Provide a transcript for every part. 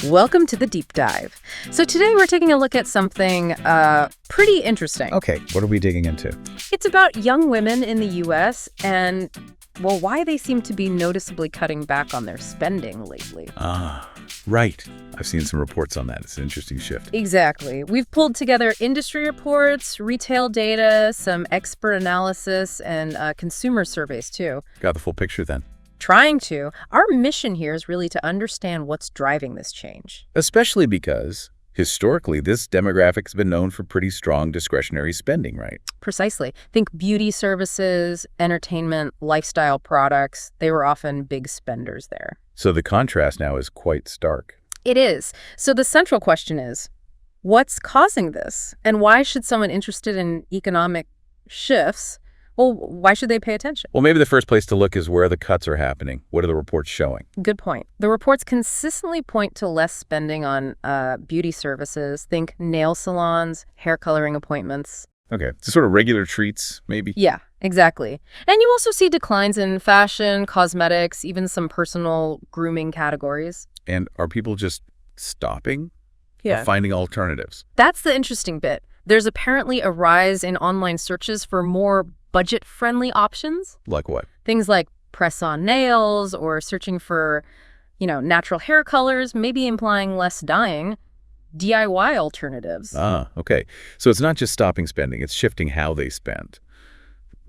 Welcome to the deep dive. So today we're taking a look at something pretty interesting. Okay, what are we digging into? It's about young women in the U.S. and, well, why they seem to be noticeably cutting back on their spending lately. Right. I've seen some reports on that. It's an interesting shift. Exactly. We've pulled together industry reports, retail data, some expert analysis, and consumer surveys, too. Got the full picture then? Trying to. Our mission here is really to understand what's driving this change. Especially because, historically, this demographic has been known for pretty strong discretionary spending, right? Precisely. Think beauty services, entertainment, lifestyle products. They were often big spenders there. So the contrast now is quite stark. It is. So the central question is, what's causing this? And why should someone interested in economic shifts, well, why should they pay attention? Well, maybe the first place to look is where the cuts are happening. What are the reports showing? Good point. The reports consistently point to less spending on beauty services. Think nail salons, hair coloring appointments. Okay, so sort of regular treats, maybe? Yeah, exactly. And you also see declines in fashion, cosmetics, even some personal grooming categories. And are people just stopping? Yeah. Or finding alternatives? That's the interesting bit. There's apparently a rise in online searches for more budget-friendly options. Like what? Things like press-on nails or searching for, natural hair colors, maybe implying less dyeing. DIY alternatives. Okay. So it's not just stopping spending, it's shifting how they spend.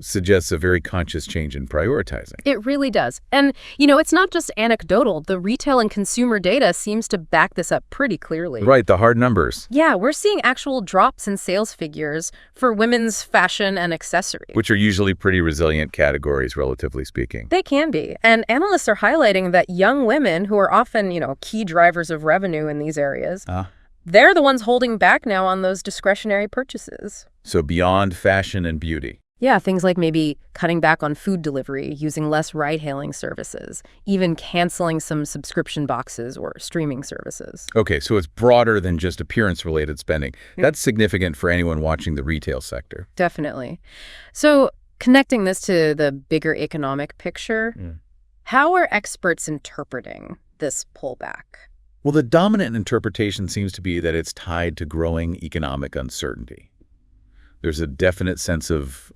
Suggests a very conscious change in prioritizing. It really does. And, it's not just anecdotal. The retail and consumer data seems to back this up pretty clearly. Right, the hard numbers. Yeah, we're seeing actual drops in sales figures for women's fashion and accessories. Which are usually pretty resilient categories, relatively speaking. They can be. And analysts are highlighting that young women, who are often, key drivers of revenue in these areas, they're the ones holding back now on those discretionary purchases. So beyond fashion and beauty. Yeah, things like maybe cutting back on food delivery, using less ride-hailing services, even canceling some subscription boxes or streaming services. Okay, so it's broader than just appearance-related spending. That's significant for anyone watching the retail sector. Definitely. So connecting this to the bigger economic picture, how are experts interpreting this pullback? Well, the dominant interpretation seems to be that it's tied to growing economic uncertainty. There's a definite sense of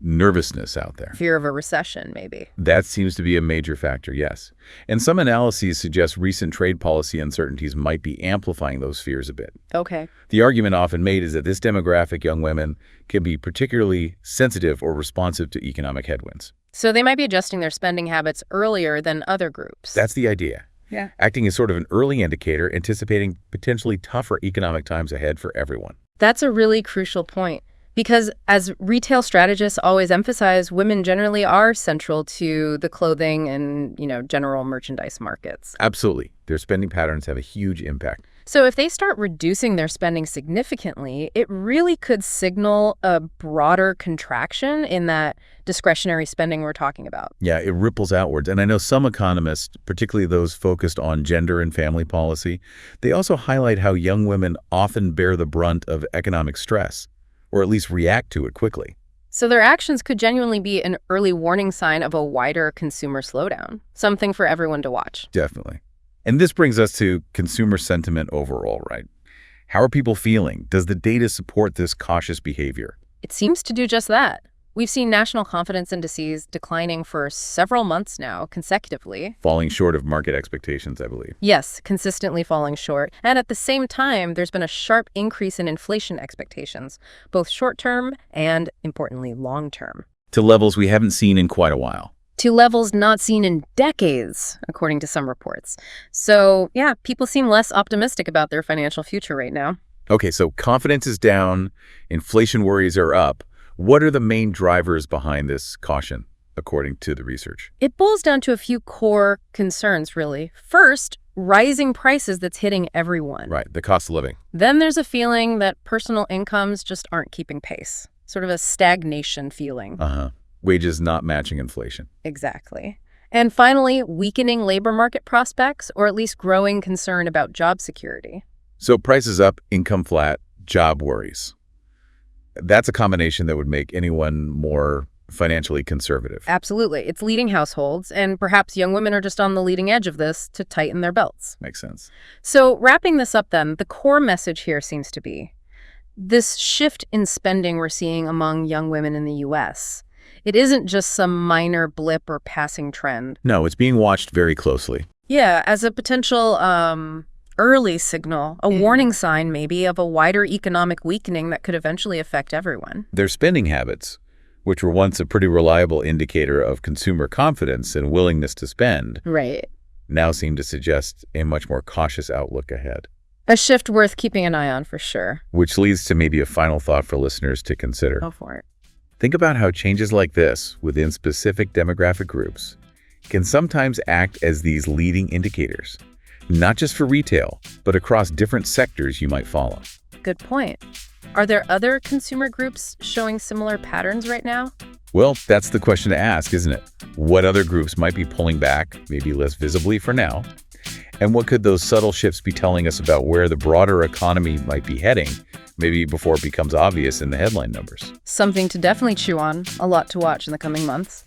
nervousness out there. Fear of a recession, maybe. That seems to be a major factor, yes. And some analyses suggest recent trade policy uncertainties might be amplifying those fears a bit. Okay. The argument often made is that this demographic, young women, can be particularly sensitive or responsive to economic headwinds. So they might be adjusting their spending habits earlier than other groups. That's the idea. Yeah. Acting as sort of an early indicator, anticipating potentially tougher economic times ahead for everyone. That's a really crucial point, because as retail strategists always emphasize, women generally are central to the clothing and, general merchandise markets. Absolutely. Their spending patterns have a huge impact. So if they start reducing their spending significantly, it really could signal a broader contraction in that discretionary spending we're talking about. Yeah, it ripples outwards. And I know some economists, particularly those focused on gender and family policy, they also highlight how young women often bear the brunt of economic stress, or at least react to it quickly. So their actions could genuinely be an early warning sign of a wider consumer slowdown, something for everyone to watch. Definitely. And this brings us to consumer sentiment overall, right? How are people feeling? Does the data support this cautious behavior? It seems to do just that. We've seen national confidence indices declining for several months now, consecutively. Falling short of market expectations, I believe. Yes, consistently falling short. And at the same time, there's been a sharp increase in inflation expectations, both short-term and, importantly, long-term. To levels we haven't seen in quite a while. To levels not seen in decades, according to some reports. So, yeah, people seem less optimistic about their financial future right now. Okay, so confidence is down, inflation worries are up. What are the main drivers behind this caution, according to the research? It boils down to a few core concerns, really. First, rising prices that's hitting everyone. Right, the cost of living. Then there's a feeling that personal incomes just aren't keeping pace. Sort of a stagnation feeling. Wages not matching inflation. Exactly. And finally, weakening labor market prospects, or at least growing concern about job security. So prices up, income flat, job worries. That's a combination that would make anyone more financially conservative. Absolutely. It's leading households, and perhaps young women are just on the leading edge of this to tighten their belts. Makes sense. So wrapping this up then, the core message here seems to be this shift in spending we're seeing among young women in the U.S. It isn't just some minor blip or passing trend. No, it's being watched very closely. Yeah, as a potential early signal, a warning sign maybe of a wider economic weakening that could eventually affect everyone. Their spending habits, which were once a pretty reliable indicator of consumer confidence and willingness to spend, Right. now seem to suggest a much more cautious outlook ahead. A shift worth keeping an eye on for sure. Which leads to maybe a final thought for listeners to consider. Go for it. Think about how changes like this within specific demographic groups can sometimes act as these leading indicators, not just for retail, but across different sectors you might follow. Good point. Are there other consumer groups showing similar patterns right now? Well, that's the question to ask, isn't it? What other groups might be pulling back, maybe less visibly for now? And what could those subtle shifts be telling us about where the broader economy might be heading, maybe before it becomes obvious in the headline numbers? Something to definitely chew on, a lot to watch in the coming months.